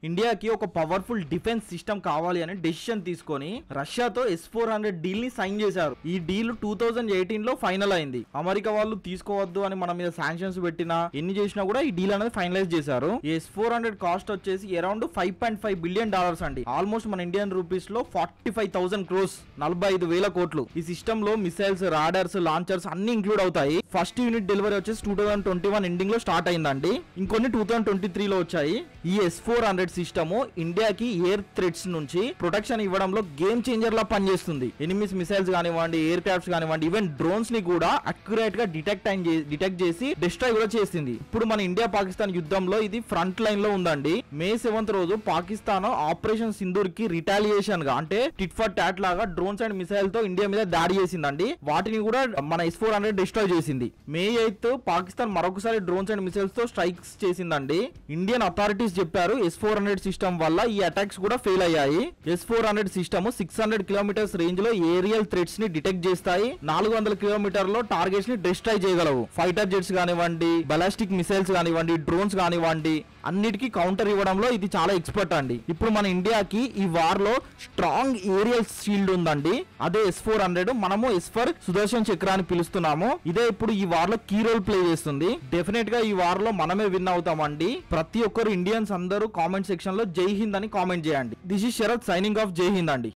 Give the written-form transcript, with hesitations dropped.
ఇండియాకి ఒక powerful defence system కావాలి అని డెసిషన్ తీసుకొని రష్యాతో S-400 డీల్ ని సైన్ చేశారు. ఈ డీల్ 2018 లో ఫైనల్ అయింది. అమెరికా వాళ్ళు తీసుకోవద్దు అని మన మీద శాంక్షన్స్ పెట్టినా ఎన్ని చేసినా కూడా ఈ డీల్ అనేది ఫైనలైజ్ చేశారు. ఈ S-400 కాస్ట్ వచ్చేసి అరౌండ్ $5.5 బిలియన్ అండి. ఆల్మోస్ట్ మన ఇండియన్ రూపీస్ లో 45,000 crores 45,000 కోట్లు. ఈ సిస్టమ్ లో మిసైల్స్, రాడర్స్, లాంచర్స్ అన్ని ఇంక్లూడ్ అవుతాయి. ఫస్ట్ యూనిట్ డెలివరీ వచ్చేసి 2021 ఎండింగ్ లో స్టార్ట్ అయిందండి. ఇంకొన్ని 2023 లో వచ్చాయి. ఈ S-400 సిస్టమ్ ఇండియాకి ఎయిర్ థ్రెట్స్ నుంచి ప్రొటెక్షన్ ఇవ్వడంలో గేమ్ చేంజర్ లా పనిచేస్తుంది. ఎనిమిస్ మిసైల్స్ కానివ్వండి, ఎయిర్ క్రాఫ్ట్స్ కానివ్వండి, ఈవెన్ డ్రోన్స్ ని కూడా అక్యురేట్ గా డిటెక్ట్ చేసి డిస్ట్రాయ్ కూడా చేసింది. ఇప్పుడు మన ఇండియా పాకిస్తాన్ యుద్ధంలో ఇది ఫ్రంట్ లైన్ లో ఉందండి. May 7th రోజు పాకిస్తాన్ ఆపరేషన్ సింధూర్ కి రిటాలియేషన్ గా అంటే టిట్ ఫర్ టాట్ లాగా డ్రోన్స్ అండ్ మిసైల్ తో ఇండియా మీద దాడి చేసిందండి. వాటిని కూడా మన S-400 డిస్ట్రాయ్ చేసింది. May 8th పాకిస్తాన్ మరొకసారి డ్రోన్స్ అండ్ మిసైల్స్ తో స్ట్రైక్స్ చేసిందండి. ఇండియన్ అథారిటీస్ చెప్పారు S-400 సిస్టమ్ వల్ల ఈ అటాక్స్ కూడా ఫెయిల్ అయ్యాయి. S-400 సిస్టమ్ 600 కిలోమీటర్స్ రేంజ్ లో ఏరియల్ థ్రెట్స్ ని డిటెక్ట్ చేస్తాయి. 400 కిలోమీటర్లో టార్గెట్స్ ని డిస్ట్రాయ్ చేయగలవు. ఫైటర్ జెట్స్ కానివ్వండి, బలాస్టిక్ మిసైల్స్ కానివ్వండి, డ్రోన్స్ కానివ్వండి, అన్నిటికీ కౌంటర్ ఇవ్వడంలో ఇది చాలా ఎక్స్పర్ట్ అండి. ఇప్పుడు మన ఇండియాకి ఈ వార్ లో స్ట్రాంగ్ ఏరియల్ షీల్డ్ ఉందండి. అదే S-400 మనము S-4 సుదర్శన్ చక్ర అని పిలుస్తున్నాము. ఇదే ఇప్పుడు ఈ వార్ లో కీ రోల్ ప్లే చేస్తుంది. డెఫినెట్ గా ఈ వార్ లో మనమే విన్ అవుతామండి. ప్రతి ఒక్కరు ఇండియన్స్ అందరూ కామెంట్ సెక్షన్ లో జై హింద్ అని కామెంట్ చేయండి. This is Sharath signing off. జై హింద్ అండి.